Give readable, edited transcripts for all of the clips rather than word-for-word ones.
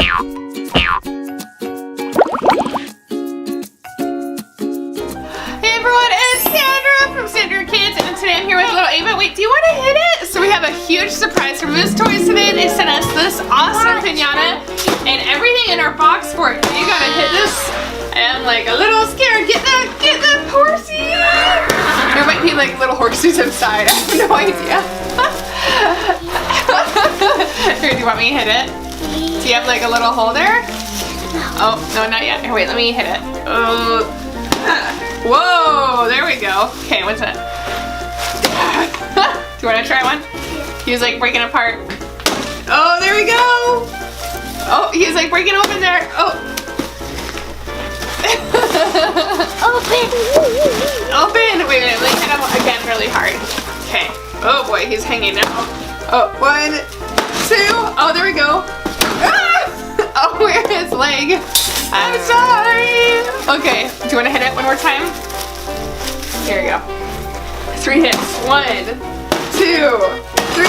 Hey everyone, it's Sandra from Sandra Kids, and today I'm here with little Ava. Wait, do you want to hit it? So we have a huge surprise from Moose Toys today. They sent us this awesome piñata and everything in our box for it. You gotta hit this. I'm like a little scared. Get the horsey. There might be like little horses inside. I have no idea. Here, do you want me to hit it? Do you have like a little holder? Oh, no, not yet. Here, wait, let me hit it. Oh. Whoa, there we go. Okay, what's that? Do you want to try one? He's like breaking apart. Oh, there we go. Oh, he's like breaking open there. Oh. Open. Open. Wait, like hit him again really hard. Okay. Oh boy, he's hanging now. Oh, 1, 2. Oh, there we go. Ah! Oh, where's his leg? I'm sorry. Okay, do you want to hit it one more time? Here we go. 3 hits. 1, 2, 3.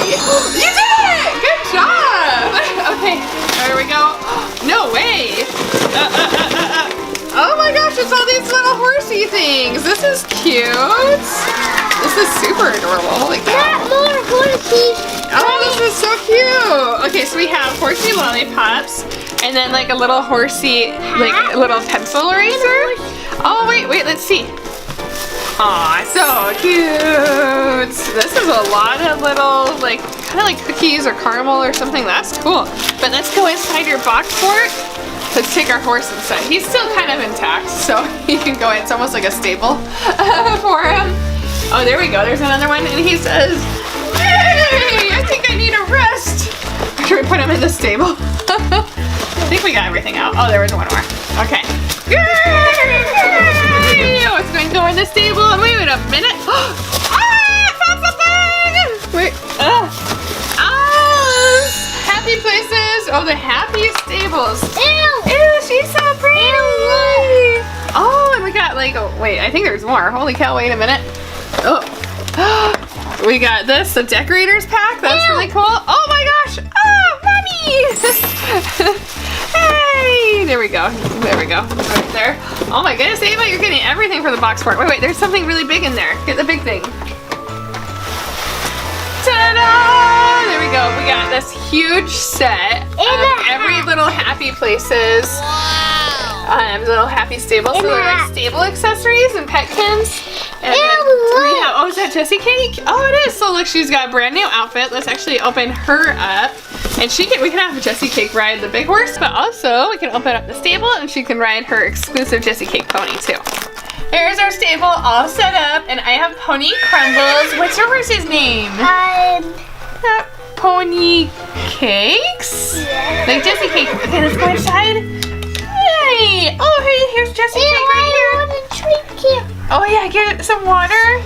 You did it! Good job! Okay, there we go. No way! Oh my gosh, it's all these little horsey things. This is cute. This is super adorable. Holy cow. More horses. Oh, this is so cute. Okay, so we have horsey lollipops and then like a little horsey, like a little pencil eraser. Oh, wait, let's see. Aw, so cute. This is a lot of little, like, kind of like cookies or caramel or something. That's cool. But let's go inside your box for it. Let's take our horse inside. He's still kind of intact, so he can go in. It's almost like a stable for him. Oh, there we go. There's another one, and he says, "Yay! I think I need a rest." Should we put him in the stable? I think we got everything out. Oh, there was one more. Okay. Yay! Oh, it's going to go in the stable. Wait a minute. Ah! I found something! Wait. Happy Places. Oh, the Happy Stables. Ew. Ew, she's so pretty. Ew. Oh, and we got like, oh, wait, I think there's more. Holy cow, wait a minute. Oh. We got this, the decorators pack. That's really cool. Oh my gosh. Oh, mommy. Hey, there we go. There we go. Right there. Oh my goodness, Ava, you're getting everything for the box part. Wait, there's something really big in there. Get the big thing. Ta-da! There we go. We got this huge set of every little Happy Places. Little Happy Stables. So they're like stable accessories and petkins. And then we have, oh, is that Jessie Cake? Oh, it is. So look, she's got a brand new outfit. Let's actually open her up. And we can have Jessie Cake ride the big horse, but also we can open up the stable and she can ride her exclusive Jessie Cake pony too. Here's our stable all set up, and I have Pony Crumbles. What's your horse's name? Pony Cakes? Yeah. Like Jessie Cake. Okay, let's go inside. Yay! Oh, hey, here's Jessie Cake right here. I want to drink here. Oh yeah, get some water.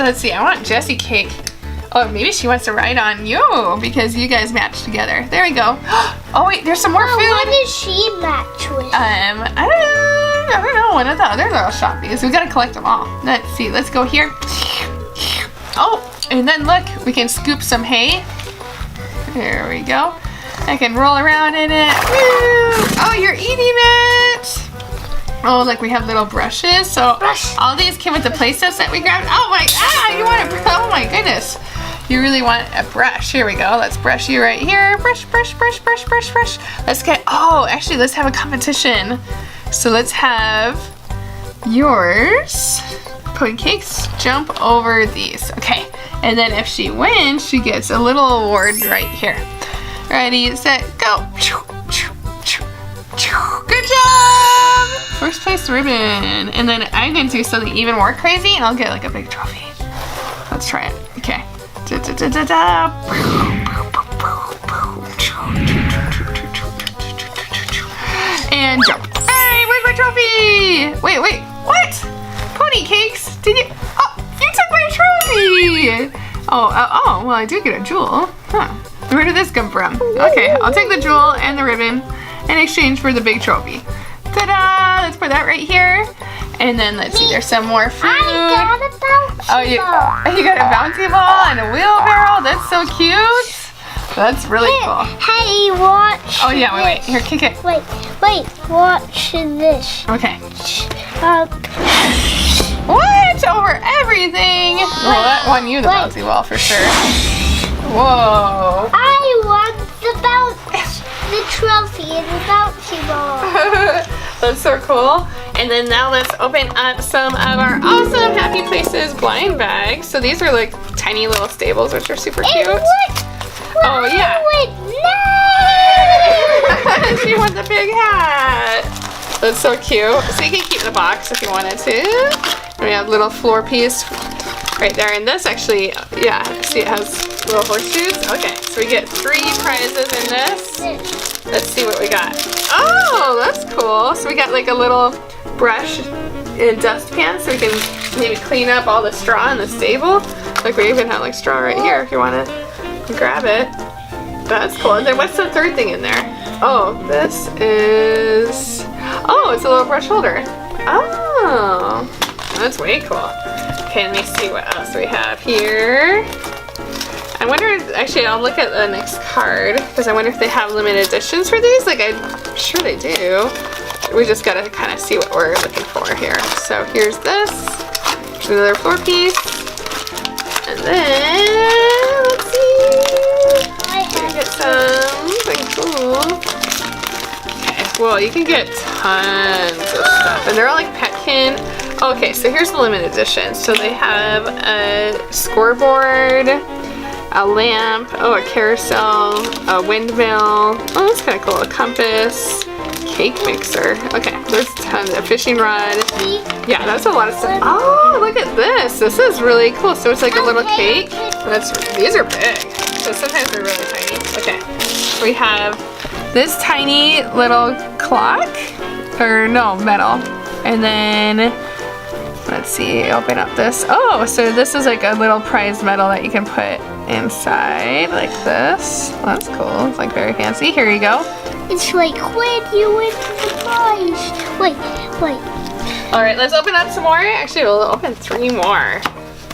Let's see, I want Jessie Cake. Oh, maybe she wants to ride on you because you guys match together. There we go. Oh wait, there's some more food. What does she match with? I don't know, one of the other little shoppies. We gotta collect them all. Let's see, let's go here. Oh, and then look, we can scoop some hay. There we go. I can roll around in it. Woo! Oh, you're eating it. Oh, like we have little brushes. So all these came with the play sets that we grabbed. Oh my, you want a, oh my goodness. You really want a brush. Here we go. Let's brush you right here. Brush, brush, brush, brush, brush, brush. Let's get, oh, actually let's have a competition. So let's have yours, Pony Cakes, jump over these. Okay, and then if she wins, she gets a little award right here. Ready, set, go. Good job! First place ribbon. And then I'm going to do something even more crazy and I'll get like a big trophy. Let's try it. Okay. And jump. Hey, where's my trophy? Wait, what? Pony Cakes? Did you? Oh, you took my trophy! Oh, well, I do get a jewel. Huh. Where did this come from? Okay, I'll take the jewel and the ribbon in exchange for the big trophy. Ta-da! Let's put that right here. And then let's see, there's some more food. I got a bouncy ball. You got a bouncy ball and a wheelbarrow. That's so cute. That's really cool. Hey, watch. Oh yeah, wait. Here, kick it. Wait, watch this. Okay. Um, What? Over everything? Well, that won you the bouncy ball for sure. Whoa. I won the trophy and the bouncy ball. That's so cool. And then now let's open up some of our awesome Happy Places blind bags. So these are like tiny little stables, which are super cute. Oh yeah. She wants a big hat. That's so cute. So you can keep the box if you wanted to. And we have little floor piece right there. And this actually, yeah, see it has little horseshoes. Okay, so we get 3 prizes in this. Let's see what we got. Oh, that's cool. So we got like a little brush and dustpan so we can maybe clean up all the straw in the stable. Like we even have like straw right here if you want to grab it. That's cool. And then what's the third thing in there? Oh, this is, oh, it's a little brush holder. Oh, that's way cool. Okay, let me see what else we have here. I wonder, actually I'll look at the next card because I wonder if they have limited editions for these. Like I'm sure they do. We just gotta kind of see what we're looking for here. So here's this, here's another floor piece. And then, let's see. Get something cool. Okay, well you can get tons of stuff. And they're all like Petkin. Okay, so here's the limited edition. So they have a scoreboard, a lamp, oh, a carousel, a windmill, oh, that's kind of cool, a compass, cake mixer. Okay, there's tons, a fishing rod. Yeah, that's a lot of stuff. Oh, look at this. This is really cool. So it's like a little cake. These are big. So sometimes they're really tiny. Okay, we have this tiny little clock, or no, metal. And then, let's see, open up this. Oh, so this is like a little prize medal that you can put inside like this. Well, that's cool. It's like very fancy. Here you go. It's like when you win the prize. Wait. All right, let's open up some more. Actually, we'll open 3 more.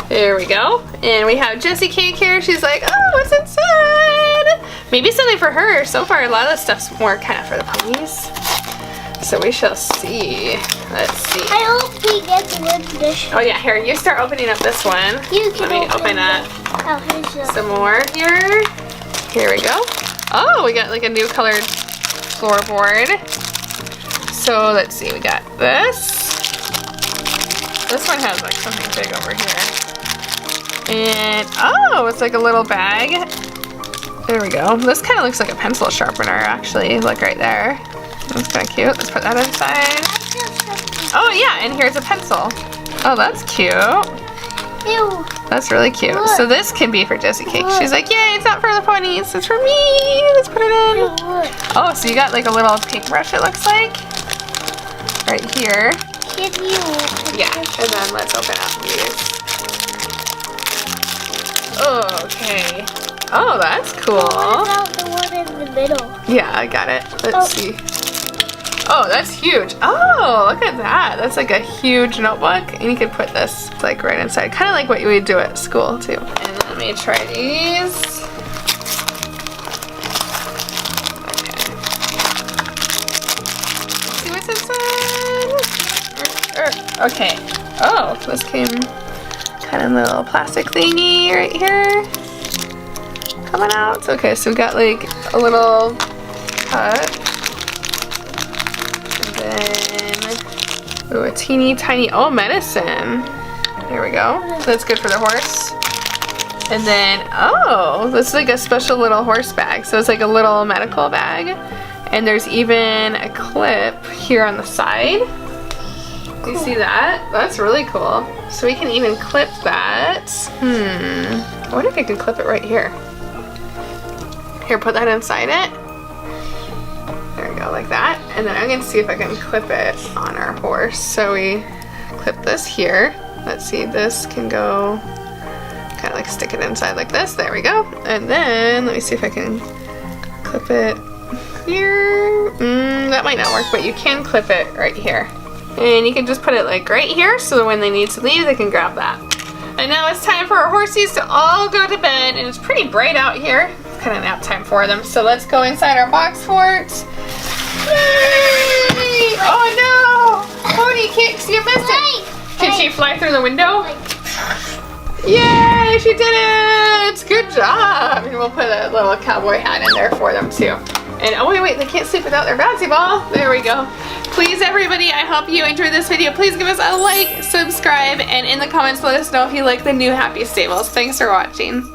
There we go. And we have Jessie Cake here. She's like, oh, what's inside? Maybe something for her. So far, a lot of the stuff's more kind of for the ponies. So we shall see. Let's see. I hope he gets one dish. Oh yeah, here, you start opening up this one. Let me open up some more here. Here we go. Oh, we got like a new colored floorboard. So let's see, we got this. This one has like something big over here. And oh, it's like a little bag. There we go. This kind of looks like a pencil sharpener actually. Look right there. That's kind of cute. Let's put that inside. Oh yeah, and here's a pencil. Oh, that's cute. Ew. That's really cute. Look. So this can be for Jessie Cake. She's like, yay, it's not for the ponies, it's for me. Let's put it in. Oh, so you got like a little paintbrush, it looks like. Right here. Can you? Yeah, and then let's open up these. Okay. Oh, that's cool. What about the one in the middle? Yeah, I got it. Let's see. Oh, that's huge. Oh, look at that. That's like a huge notebook. And you could put this like right inside. Kind of like what you would do at school too. And let me try these. Okay. Let's see what's inside. Okay. Oh, this came kind of in a little plastic thingy right here. Coming out. Okay, so we got like a little cut. Ooh, a teeny tiny, oh, medicine. There we go. That's good for the horse. And then, oh, this is like a special little horse bag. So it's like a little medical bag. And there's even a clip here on the side. Do you see that? That's really cool. So we can even clip that. I wonder if I can clip it right here. Here, put that inside it. There we go, like that. And then I'm gonna see if I can clip it on our horse. So we clip this here. Let's see, this can go, kind of like stick it inside like this. There we go. And then, let me see if I can clip it here. That might not work, but you can clip it right here. And you can just put it like right here so that when they need to leave, they can grab that. And now it's time for our horsies to all go to bed. And it's pretty bright out here. It's kind of nap time for them. So let's go inside our box forts. Yay! Oh no! Pony kicks, you missed it! Can she fly through the window? Yay! She did it! Good job! And we'll put a little cowboy hat in there for them too. And oh wait, they can't sleep without their bouncy ball. There we go. Please everybody, I hope you enjoyed this video. Please give us a like, subscribe, and in the comments let us know if you like the new Happy Stables. Thanks for watching.